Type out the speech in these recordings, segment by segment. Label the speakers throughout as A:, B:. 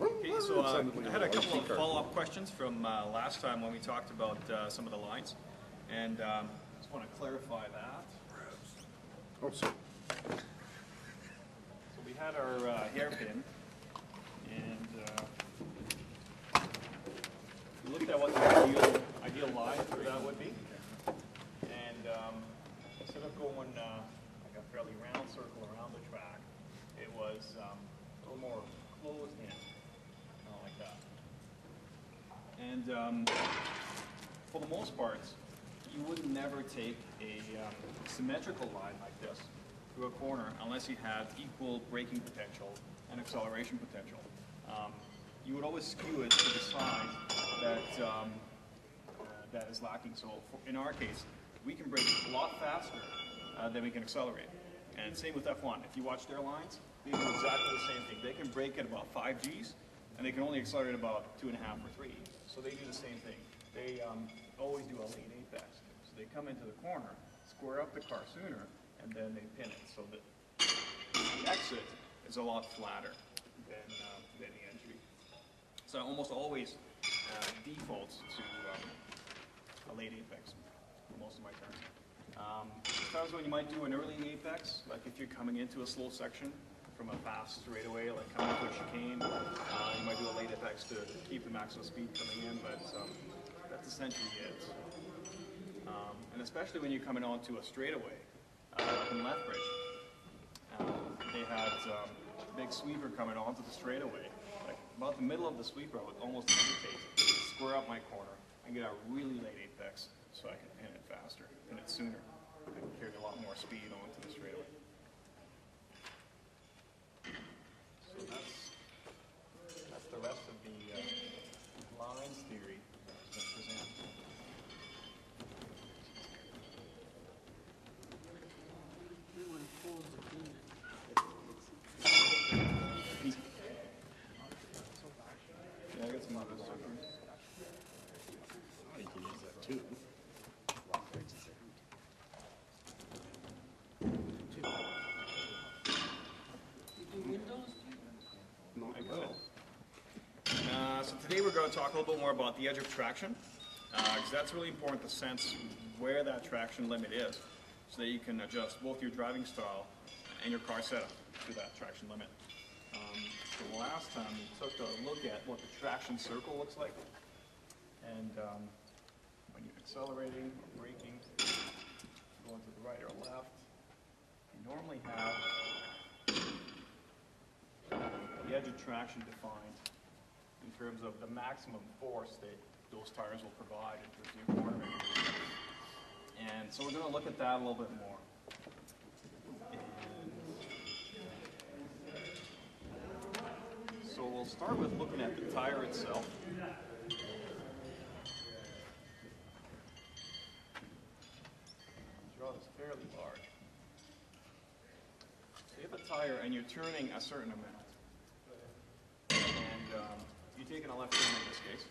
A: Okay, so I had a couple of follow-up questions from last time when we talked about some of the lines, and just want to clarify that.
B: Oh, sorry.
A: So we had our hairpin, and we looked at what the ideal line for that would be, and instead of going like a fairly round circle around the track, it was a little more closed in. Like that. And for the most part, you would never take a symmetrical line like this through a corner unless you had equal braking potential and acceleration potential. You would always skew it to the side that is lacking. So in our case, we can brake a lot faster than we can accelerate. And same with F1. If you watch their lines, they do exactly the same thing. They can brake at about 5 Gs, and they can only accelerate about 2.5 or 3. So they do the same thing. They always do a late apex. So they come into the corner, square up the car sooner, and then they pin it. So that the exit is a lot flatter than the entry. So I almost always defaults to a late apex for most of my turns. Sometimes when you might do an early apex, like if you're coming into a slow section from a fast straightaway, like coming into a chicane, you might do a late apex to keep the maximum speed coming in, but that's essentially it. And especially when you're coming onto a straightaway in Lethbridge, they had a big sweeper coming onto the straightaway. Like about the middle of the sweeper, I would almost hesitate, square up my corner, and get a really late apex so I can pin it faster, pin it sooner, and carry a lot more speed onto the straightaway. So that's the rest of the lines theory that's been presented. Yeah, I got some other stuff here.
B: Oh, you can use that too.
A: So today we're going to talk a little bit more about the edge of traction, because that's really important to sense where that traction limit is, so that you can adjust both your driving style and your car setup to that traction limit. So last time we took a look at what the traction circle looks like, and when you're accelerating or braking, going to the right or left, you normally have the edge of traction defined in terms of the maximum force that those tires will provide in terms of your cornering. And so we're going to look at that a little bit more. And so we'll start with looking at the tire itself. The jaw is fairly large. So you have a tire and you're turning a certain amount. And you're taking a left turn in this case.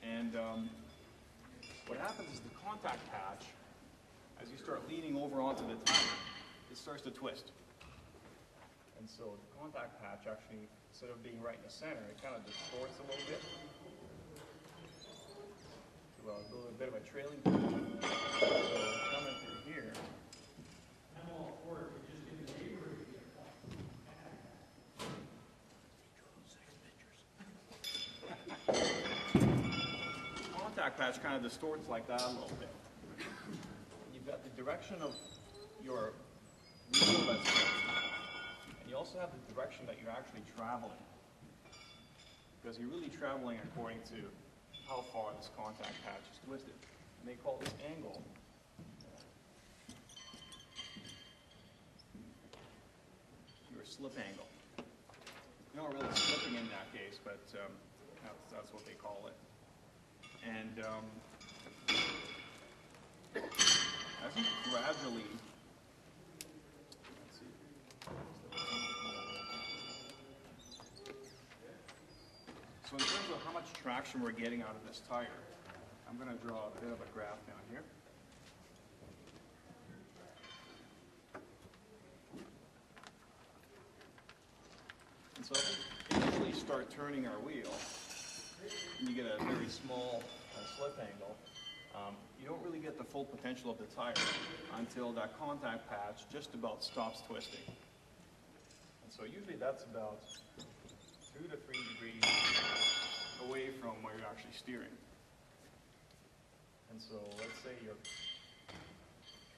A: And what happens is the contact patch, as you start leaning over onto the tire, it starts to twist. And so the contact patch actually, instead of being right in the center, it kind of distorts a little bit. To a bit of a trailing position. So coming through here. Contact patch kind of distorts like that a little bit. You've got the direction of your wheel that's tilted, and you also have the direction that you're actually traveling, because you're really traveling according to how far this contact patch is twisted. And they call this angle your slip angle. You're not really slipping in that case, but that's what they call it. And as you gradually, let's see. So in terms of how much traction we're getting out of this tire, I'm going to draw a bit of a graph down here. And so initially we start turning our wheel, and you get a very small slip angle, you don't really get the full potential of the tire until that contact patch just about stops twisting. And so usually that's about 2 to 3 degrees away from where you're actually steering. And so let's say your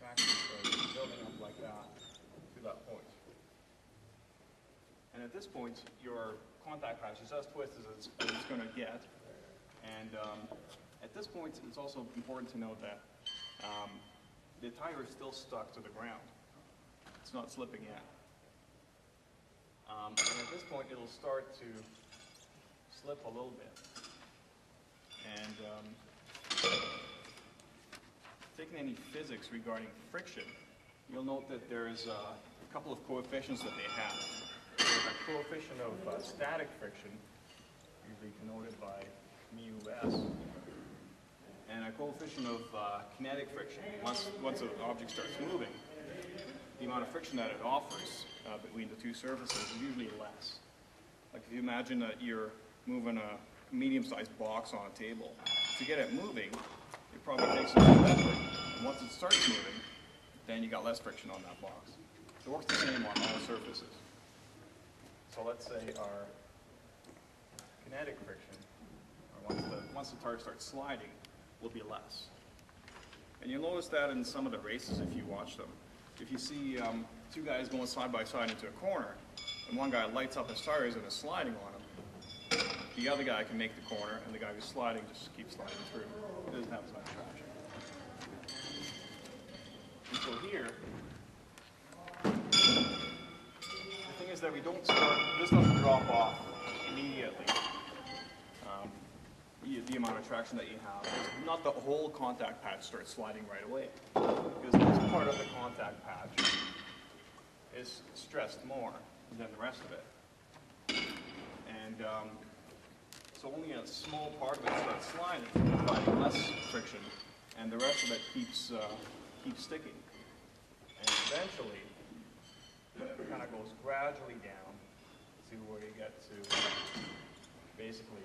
A: traction starts building up like that to that point. And at this point, your contact patch is as twisted as it's going to get. And at this point, it's also important to note that the tire is still stuck to the ground. It's not slipping yet. And at this point, it'll start to slip a little bit. And taking any physics regarding friction, you'll note that there's a couple of coefficients that they have. There's a coefficient of static friction, usually denoted by μs, and a coefficient of kinetic friction. Once an object starts moving, the amount of friction that it offers between the two surfaces is usually less. Like if you imagine that you're moving a medium-sized box on a table, to get it moving, it probably takes a little effort. And once it starts moving, then you got less friction on that box. It works the same on all surfaces. So let's say our kinetic friction, or once the tire starts sliding, will be less. And you'll notice that in some of the races if you watch them. If you see two guys going side by side into a corner, and one guy lights up his tires and is sliding on them, the other guy can make the corner, and the guy who's sliding just keeps sliding through. It doesn't have as much traction. And so here, the thing is that we don't start, this doesn't drop off immediately. The amount of traction that you have. Not the whole contact patch starts sliding right away, because this part of the contact patch is stressed more than the rest of it. And so only a small part of it starts sliding, providing less friction, and the rest of it keeps sticking. And eventually, it kind of goes gradually down to where you get to basically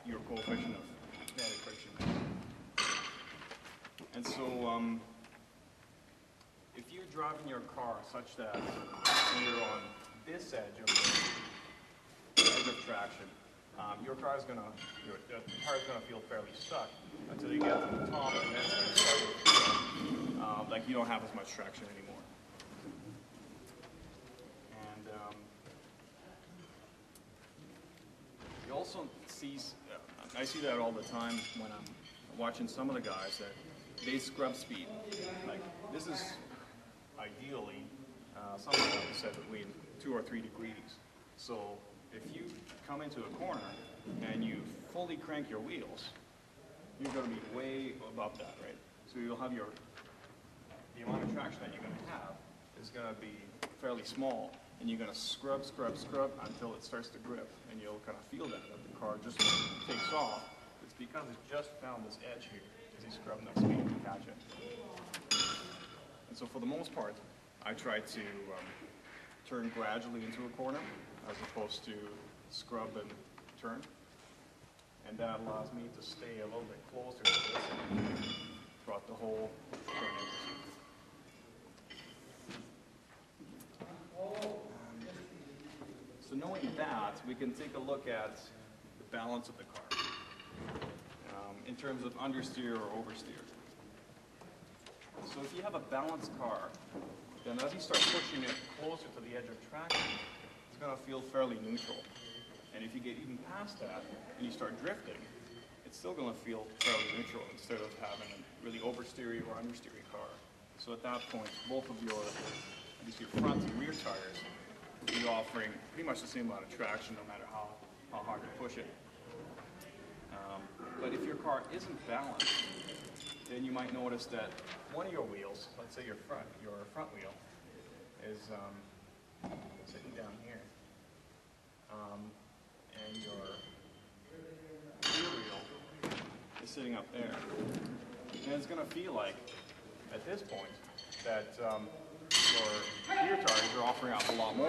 A: your coefficient of kinetic friction. And so if you're driving your car such that you're on this edge of traction, your tire's gonna feel fairly stuck until you get to the top, and then it's gonna start to feel like you don't have as much traction anymore. And you also see, I see that all the time when I'm watching some of the guys that they scrub speed. Like this is ideally, some of them said between 2 or 3 degrees. So if you come into a corner and you fully crank your wheels, you're going to be way above that, right? So you'll have the amount of traction that you're going to have is going to be fairly small, and you're going to scrub until it starts to grip, and you'll kind of feel that the car just takes off. It's because it just found this edge here as you scrub enough speed to catch it. And so for the most part, I try to turn gradually into a corner as opposed to scrub and turn. And that allows me to stay a little bit closer to this throughout the whole turning. So knowing that, we can take a look at the balance of the car in terms of understeer or oversteer. So if you have a balanced car, then as you start pushing it closer to the edge of traction, it's going to feel fairly neutral. And if you get even past that and you start drifting, it's still going to feel fairly neutral instead of having a really oversteery or understeery car. So at that point, both of your, at least your front and rear tires, will be offering pretty much the same amount of traction no matter how hard you push it. But if your car isn't balanced, then you might notice that one of your wheels, let's say your front wheel, is sitting down here, and your rear wheel is sitting up there. And it's going to feel like, at this point, that your rear tires are offering up a lot more